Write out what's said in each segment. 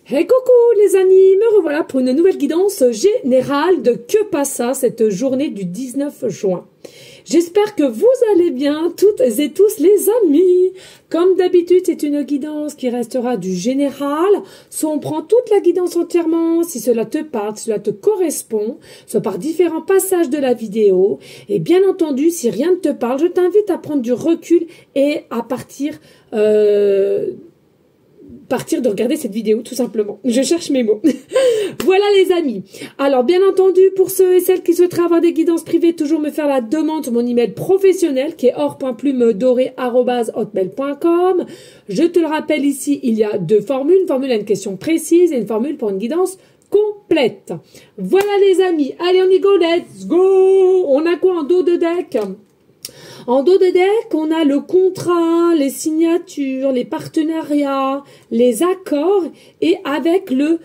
Hey coucou les amis, me revoilà pour une nouvelle guidance générale de Que passa cette journée du 19 juin. J'espère que vous allez bien toutes et tous les amis. Comme d'habitude, c'est une guidance qui restera du général. Soit on prend toute la guidance entièrement, si cela te parle, si cela te correspond, soit par différents passages de la vidéo. Et bien entendu, si rien ne te parle, je t'invite à prendre du recul et à partir de regarder cette vidéo tout simplement. Je cherche mes mots. Voilà les amis. Alors bien entendu, pour ceux et celles qui souhaiteraient avoir des guidances privées, toujours me faire la demande sur mon email professionnel qui est or.plumedoré@hotmail.com. Je te le rappelle ici, il y a deux formules. Une formule à une question précise et une formule pour une guidance complète. Voilà les amis. Allez, on y go, let's go. On a quoi en dos de deck? En dos de deck, on a le contrat, les signatures, les partenariats, les accords et avec le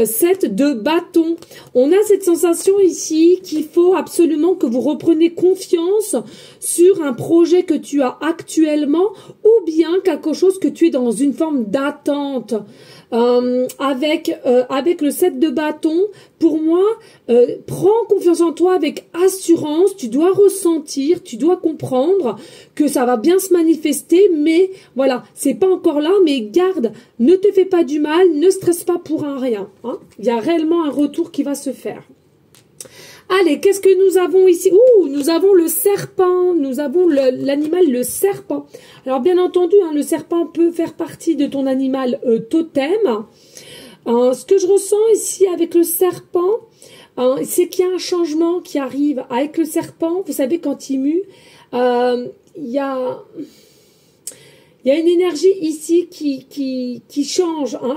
7 de bâton. On a cette sensation ici qu'il faut absolument que vous repreniez confiance sur un projet que tu as actuellement ou bien quelque chose que tu es dans une forme d'attente. Avec le 7 de bâton, pour moi, prends confiance en toi avec assurance, tu dois ressentir, tu dois comprendre que ça va bien se manifester, mais voilà, c'est pas encore là, mais garde, ne te fais pas du mal, ne stresse pas pour un rien, hein. Il y a réellement un retour qui va se faire. Allez, qu'est-ce que nous avons ici? Ouh, nous avons le serpent, nous avons l'animal le serpent. Alors bien entendu, hein, le serpent peut faire partie de ton animal totem. Ce que je ressens ici avec le serpent, c'est qu'il y a un changement qui arrive. Avec le serpent, vous savez, quand il mue, il y a une énergie ici qui change. Hein.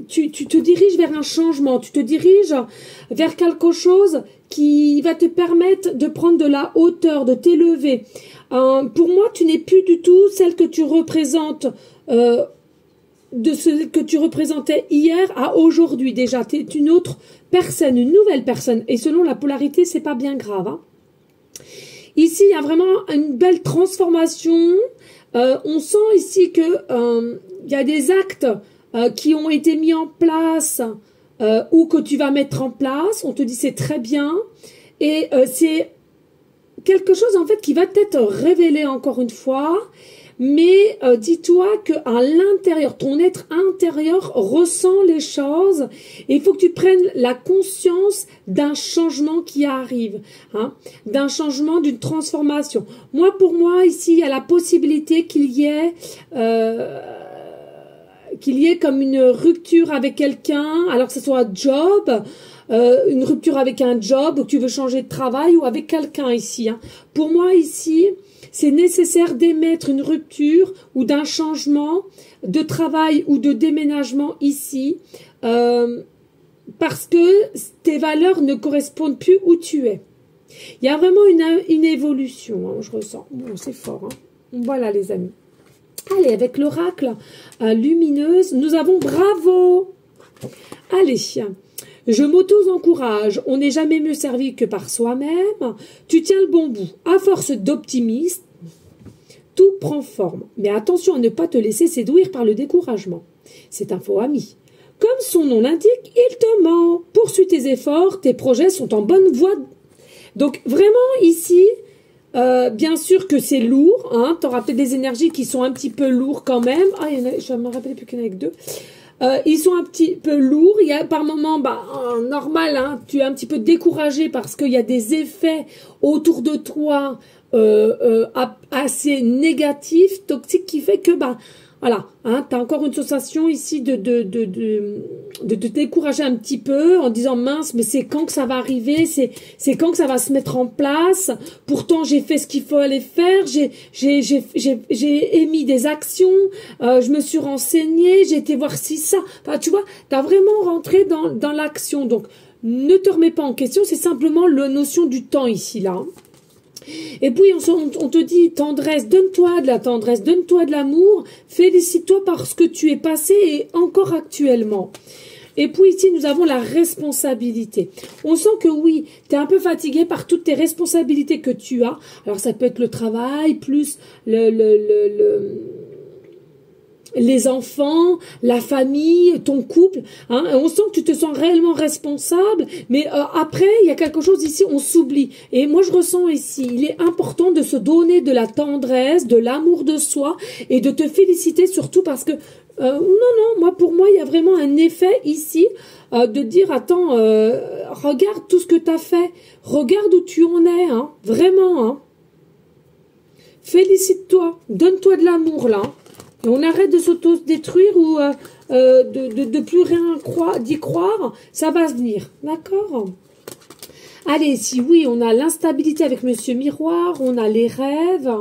Tu te diriges vers un changement, tu te diriges vers quelque chose qui va te permettre de prendre de la hauteur, de t'élever. Pour moi, tu n'es plus du tout celle que tu représentes, de ce que tu représentais hier à aujourd'hui déjà. Tu es une autre personne, une nouvelle personne. Et selon la polarité, c'est pas bien grave. Hein. Ici, il y a vraiment une belle transformation. On sent ici que il y a des actes qui ont été mis en place ou que tu vas mettre en place. On te dit c'est très bien. Et c'est quelque chose en fait qui va t'être révélé encore une fois. Mais dis-toi qu'à l'intérieur, ton être intérieur ressent les choses et il faut que tu prennes la conscience d'un changement qui arrive, hein, d'un changement, d'une transformation. Moi, pour moi, ici, il y a la possibilité qu'il y ait comme une rupture avec quelqu'un, alors que ce soit job, une rupture avec un job, ou que tu veux changer de travail, ou avec quelqu'un ici. Hein. Pour moi, ici, c'est nécessaire d'émettre une rupture ou d'un changement de travail ou de déménagement ici parce que tes valeurs ne correspondent plus où tu es. Il y a vraiment une évolution, hein, je ressens. Bon, c'est fort. Hein. Voilà les amis. Allez, avec l'oracle lumineuse, nous avons bravo. Allez. Je m'auto-encourage, on n'est jamais mieux servi que par soi-même. Tu tiens le bon bout. À force d'optimisme, tout prend forme. Mais attention à ne pas te laisser séduire par le découragement. C'est un faux ami. Comme son nom l'indique, il te ment. Poursuis tes efforts, tes projets sont en bonne voie. Donc vraiment ici, bien sûr que c'est lourd. Hein, tu auras peut-être des énergies qui sont un petit peu lourdes quand même. Ah, je me rappelle plus qu'il y en a que deux. Ils sont un petit peu lourds. Il y a par moments, normal, hein, tu es un petit peu découragé parce qu'il y a des effets autour de toi assez négatifs, toxiques, qui fait que voilà, hein, tu as encore une sensation ici de te décourager un petit peu en disant mince, mais c'est quand que ça va arriver, c'est quand que ça va se mettre en place. Pourtant, j'ai fait ce qu'il faut aller faire, j'ai émis des actions, je me suis renseignée, j'ai été voir si ça. Enfin, tu vois, tu as vraiment rentré dans l'action. Donc, ne te remets pas en question, c'est simplement la notion du temps ici, là. Et puis on te dit tendresse, donne-toi de la tendresse, donne-toi de l'amour, félicite-toi par ce que tu es passé et encore actuellement. Et puis ici nous avons la responsabilité. On sent que oui, tu es un peu fatigué par toutes tes responsabilités que tu as. Alors ça peut être le travail, plus les enfants, la famille, ton couple, hein, on sent que tu te sens réellement responsable, mais après, il y a quelque chose ici, on s'oublie. Et moi, je ressens ici, il est important de se donner de la tendresse, de l'amour de soi, et de te féliciter surtout parce que, non, pour moi, il y a vraiment un effet ici, de dire, attends, regarde tout ce que tu as fait, regarde où tu en es, hein, vraiment, hein. Félicite-toi, donne-toi de l'amour, là. Et on arrête de s'auto-détruire ou de plus rien d'y croire, ça va venir, d'accord? Allez, si oui, on a l'instabilité avec Monsieur Miroir, on a les rêves,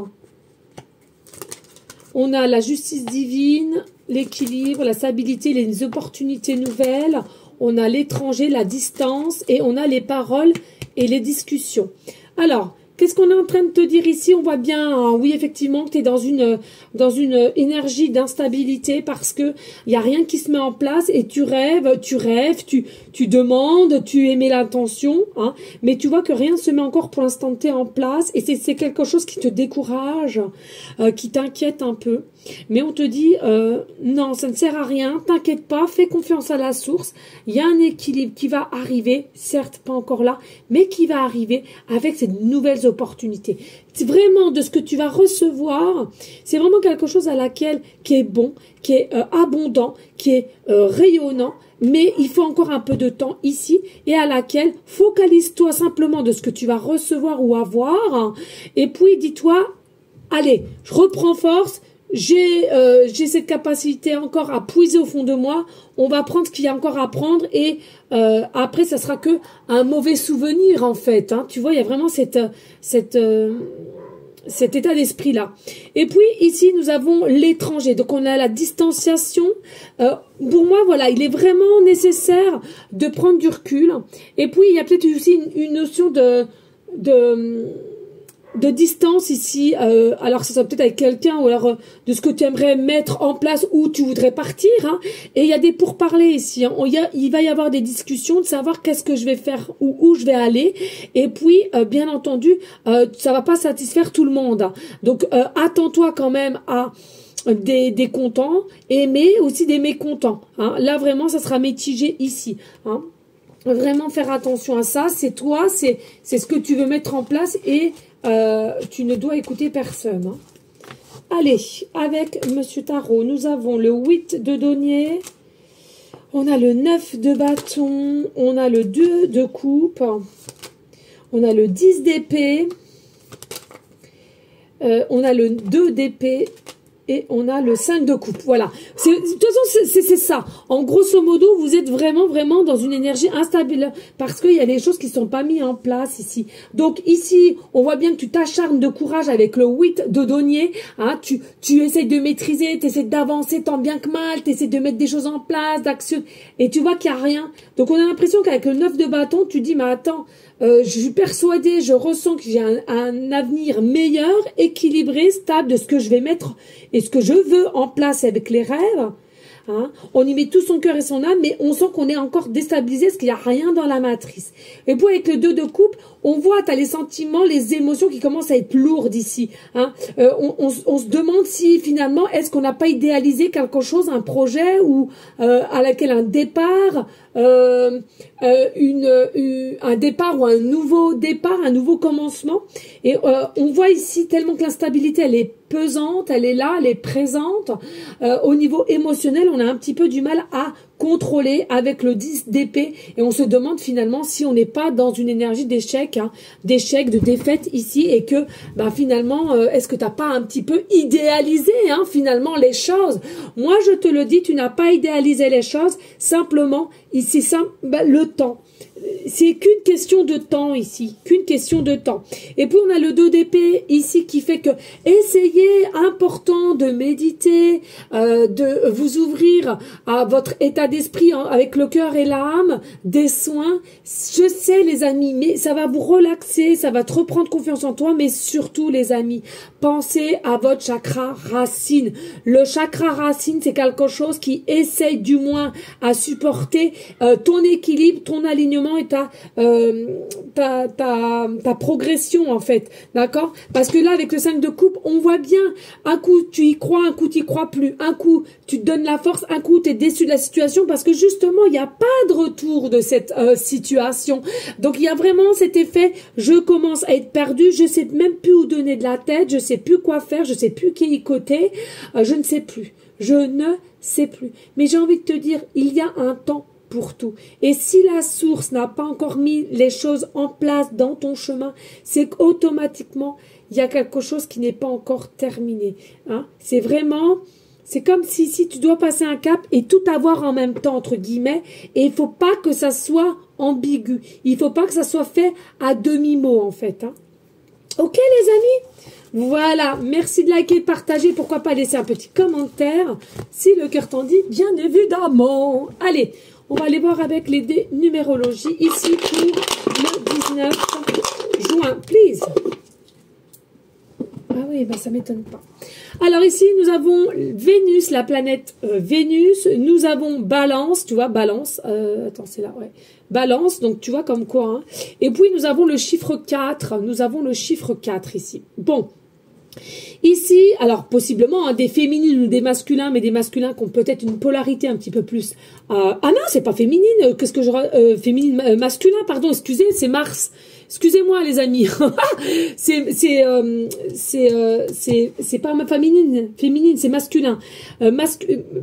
on a la justice divine, l'équilibre, la stabilité, les opportunités nouvelles, on a l'étranger, la distance, et on a les paroles et les discussions. Alors, qu'est-ce qu'on est en train de te dire ici? On voit bien, hein, oui, effectivement, que tu es dans une énergie d'instabilité parce que il y a rien qui se met en place et tu rêves, tu demandes, tu émets l'intention, hein, mais tu vois que rien ne se met encore pour l'instant T en place et c'est quelque chose qui te décourage, qui t'inquiète un peu. Mais on te dit, non, ça ne sert à rien, t'inquiète pas, fais confiance à la source, il y a un équilibre qui va arriver, certes pas encore là, mais qui va arriver avec ces nouvelles opportunités. C'est vraiment de ce que tu vas recevoir, c'est vraiment quelque chose à laquelle, qui est bon, qui est abondant, qui est rayonnant, mais il faut encore un peu de temps ici, et à laquelle focalise-toi simplement de ce que tu vas recevoir ou avoir, hein, et puis dis-toi, allez, je reprends force, j'ai cette capacité encore à puiser au fond de moi, on va prendre ce qu'il y a encore à prendre et après ça sera que un mauvais souvenir en fait, hein. Tu vois, il y a vraiment cet état d'esprit là. Et puis ici nous avons l'étranger, donc on a la distanciation. Pour moi voilà, il est vraiment nécessaire de prendre du recul. Et puis il y a peut-être aussi une notion de distance ici, alors ça sera peut-être avec quelqu'un ou alors de ce que tu aimerais mettre en place où tu voudrais partir, hein, et il y a des pourparlers ici, hein, il va y avoir des discussions de savoir qu'est-ce que je vais faire ou où je vais aller, et puis bien entendu ça va pas satisfaire tout le monde, hein. Donc attends-toi quand même à des contents, mais aussi des mécontents, hein. Là vraiment ça sera mitigé ici, hein. Vraiment faire attention à ça, c'est toi, c'est ce que tu veux mettre en place et tu ne dois écouter personne, hein. Allez, avec Monsieur Tarot, nous avons le 8 de denier, on a le 9 de bâton, on a le 2 de coupe, on a le 10 d'épée, on a le 2 d'épée, et on a le 5 de coupe. Voilà. De toute façon, c'est ça. En grosso modo, vous êtes vraiment dans une énergie instable parce qu'il y a des choses qui ne sont pas mises en place ici. Donc ici, on voit bien que tu t'acharnes de courage avec le 8 de denier. Hein, tu essayes de maîtriser, tu essaies d'avancer tant bien que mal, tu essaies de mettre des choses en place, d'action. Et tu vois qu'il n'y a rien. Donc on a l'impression qu'avec le 9 de bâton, tu dis, mais attends, je suis persuadée, je ressens que j'ai un avenir meilleur, équilibré, stable de ce que je vais mettre et ce que je veux en place avec les rêves. Hein. On y met tout son cœur et son âme, mais on sent qu'on est encore déstabilisé parce qu'il n'y a rien dans la matrice. Et puis avec le 2 de coupe, on voit, tu as les sentiments, les émotions qui commencent à être lourdes ici. Hein. On se demande si finalement, est-ce qu'on n'a pas idéalisé quelque chose, un projet ou à laquelle un départ, un départ ou un nouveau départ, un nouveau commencement. Et on voit ici tellement que l'instabilité, elle est pesante, elle est là, elle est présente. Au niveau émotionnel, on a un petit peu du mal à contrôler avec le 10 d'épée et on se demande finalement si on n'est pas dans une énergie d'échec, hein, d'échec, de défaite ici et que bah, finalement, est-ce que tu n'as pas un petit peu idéalisé hein, finalement les choses? Moi, je te le dis, tu n'as pas idéalisé les choses, simplement, ici, le temps. C'est qu'une question de temps ici, qu'une question de temps. Et puis on a le 2 d'épée ici qui fait que essayez, important de méditer, de vous ouvrir à votre état d'esprit avec le cœur et l'âme, des soins. Je sais les amis, mais ça va vous relaxer, ça va te reprendre confiance en toi, mais surtout les amis, pensez à votre chakra racine. Le chakra racine, c'est quelque chose qui essaye du moins à supporter ton équilibre, ton alignement et ta progression en fait, d'accord? Parce que là, avec le 5 de coupe, on voit bien, un coup tu y crois, un coup tu y crois plus, un coup tu te donnes la force, un coup tu es déçu de la situation parce que justement, il n'y a pas de retour de cette situation. Donc, il y a vraiment cet effet, je commence à être perdu, je sais même plus où donner de la tête, je sais plus quoi faire, je sais plus qui y côté, je ne sais plus. Je ne sais plus. Mais j'ai envie de te dire, il y a un temps pour tout. Et si la source n'a pas encore mis les choses en place dans ton chemin, c'est qu'automatiquement, il y a quelque chose qui n'est pas encore terminé. Hein? C'est vraiment... C'est comme si tu dois passer un cap et tout avoir en même temps, entre guillemets, et il faut pas que ça soit ambigu. Il faut pas que ça soit fait à demi-mot, en fait. Hein. Ok, les amis? Voilà. Merci de liker, de partager. Pourquoi pas laisser un petit commentaire, si le cœur t'en dit, bien évidemment. Allez, on va aller voir avec les dés numérologie, ici, pour le 19 juin. Please. Ah oui, ben ça m'étonne pas. Alors ici, nous avons Vénus, la planète Vénus. Nous avons Balance, tu vois, Balance. Attends, c'est là, ouais. Balance, donc tu vois comme quoi. Hein. Et puis, nous avons le chiffre 4. Nous avons le chiffre 4 ici. Bon. Ici, alors possiblement des féminines ou des masculins, mais des masculins qui ont peut-être une polarité un petit peu plus. Ah non, c'est pas féminine. Qu'est-ce que je féminine, masculin, pardon. Excusez, c'est Mars. Excusez-moi les amis, c'est pas féminine, c'est masculin,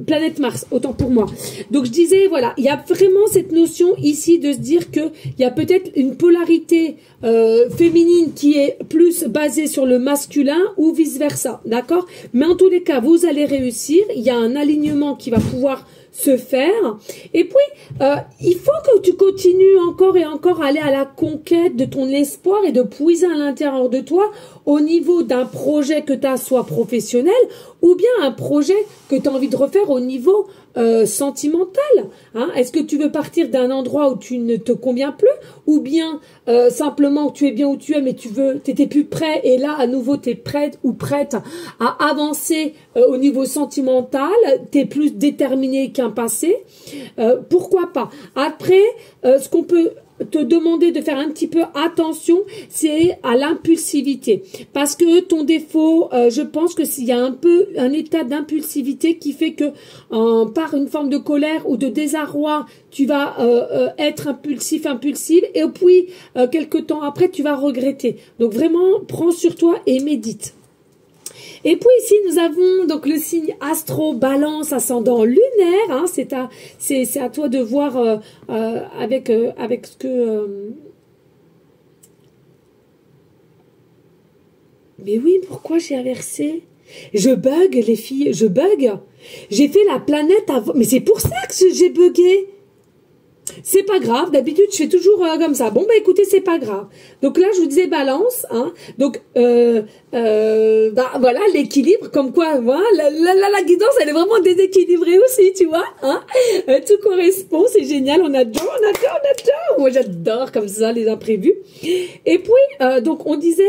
planète Mars, autant pour moi. Donc je disais voilà, il y a vraiment cette notion ici de se dire que il y a peut-être une polarité féminine qui est plus basée sur le masculin ou vice versa, d'accord? Mais en tous les cas, vous allez réussir. Il y a un alignement qui va pouvoir se faire. Et puis, il faut que tu continues encore et encore à aller à la conquête de ton espoir et de puiser à l'intérieur de toi au niveau d'un projet que tu as, soit professionnel, ou bien un projet que tu as envie de refaire au niveau sentimental. Hein? Est-ce que tu veux partir d'un endroit où tu ne te conviens plus, ou bien simplement tu es bien où tu es, mais tu t'étais plus prêt, et là à nouveau tu es prête ou prête à avancer au niveau sentimental, tu es plus déterminé qu'un passé. Pourquoi pas? Après, ce qu'on peut te demander de faire un petit peu attention, c'est à l'impulsivité. Parce que ton défaut, je pense que s'il y a un peu un état d'impulsivité qui fait que par une forme de colère ou de désarroi, tu vas être impulsive, et puis quelques temps après, tu vas regretter. Donc vraiment, prends sur toi et médite. Et puis ici, nous avons donc le signe astro, balance, ascendant lunaire. Hein, c'est à toi de voir avec ce que... Mais oui, pourquoi j'ai inversé? Je bug, les filles, je bug. J'ai fait la planète avant... Mais c'est pour ça que j'ai bugué. C'est pas grave, d'habitude je fais toujours comme ça. Bon bah écoutez, c'est pas grave. Donc là je vous disais balance, hein. Donc bah voilà l'équilibre, comme quoi voilà, la guidance elle est vraiment déséquilibrée aussi, tu vois, hein. Tout correspond, c'est génial, on adore. Moi j'adore comme ça les imprévus. Et puis donc on disait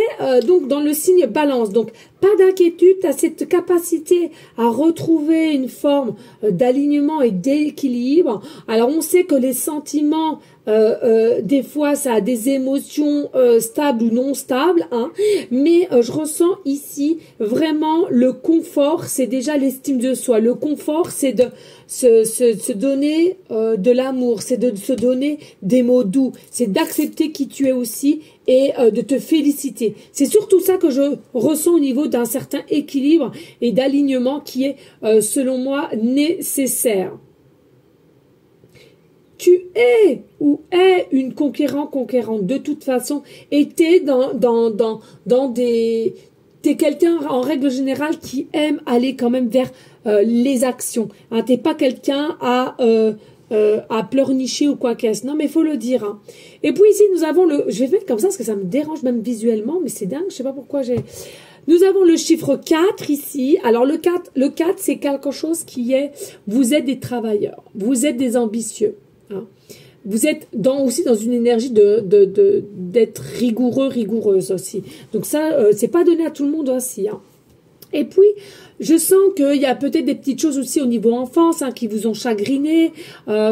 donc dans le signe balance, donc pas d'inquiétude, tu as cette capacité à retrouver une forme d'alignement et d'équilibre. Alors on sait que les sentiments, des fois ça a des émotions stables ou non stables, hein, mais je ressens ici vraiment le confort, c'est déjà l'estime de soi. Le confort, c'est de se donner de l'amour, c'est de se donner des mots doux, c'est d'accepter qui tu es aussi et de te féliciter. C'est surtout ça que je ressens au niveau d'un certain équilibre et d'alignement qui est, selon moi, nécessaire. Tu es ou es une conquérante de toute façon, et t'es dans des... T'es quelqu'un, en règle générale, qui aime aller quand même vers les actions. Hein, t'es pas quelqu'un à pleurnicher ou quoi qu'est-ce. Non, mais il faut le dire. Hein. Et puis ici, nous avons le... Je vais mettre comme ça parce que ça me dérange même visuellement, mais c'est dingue. Je sais pas pourquoi j'ai... Nous avons le chiffre 4 ici. Alors le 4 c'est quelque chose qui est, vous êtes des travailleurs, vous êtes des ambitieux. Hein. Vous êtes aussi dans une énergie d'être rigoureuse aussi. Donc ça, c'est pas donné à tout le monde aussi. Hein. Et puis, je sens qu'il y a peut-être des petites choses aussi au niveau enfance hein, qui vous ont chagriné,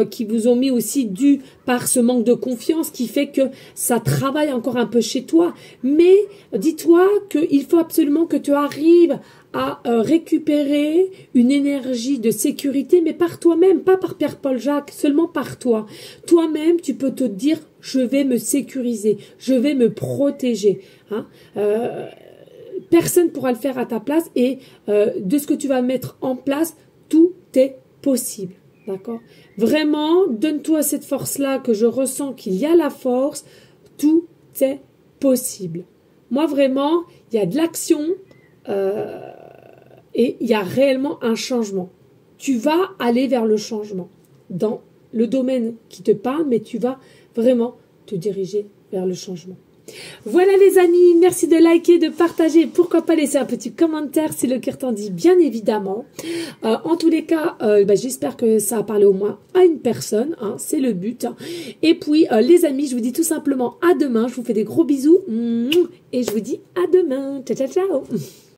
qui vous ont mis aussi dû par ce manque de confiance qui fait que ça travaille encore un peu chez toi. Mais dis-toi qu'il faut absolument que tu arrives à récupérer une énergie de sécurité, mais par toi-même, pas par Pierre-Paul Jacques, seulement par toi. Toi-même, tu peux te dire, je vais me sécuriser, je vais me protéger. Hein. Personne ne pourra le faire à ta place et de ce que tu vas mettre en place, tout est possible. D'accord? Vraiment, donne-toi cette force-là que je ressens qu'il y a la force, tout est possible. Moi, vraiment, il y a de l'action et il y a réellement un changement. Tu vas aller vers le changement dans le domaine qui te parle, mais tu vas vraiment te diriger vers le changement. Voilà les amis, merci de liker, de partager, pourquoi pas laisser un petit commentaire si le cœur t'en dit, bien évidemment. En tous les cas, j'espère que ça a parlé au moins à une personne, hein, c'est le but. Et puis les amis, je vous dis tout simplement à demain, je vous fais des gros bisous et je vous dis à demain, ciao ciao ciao.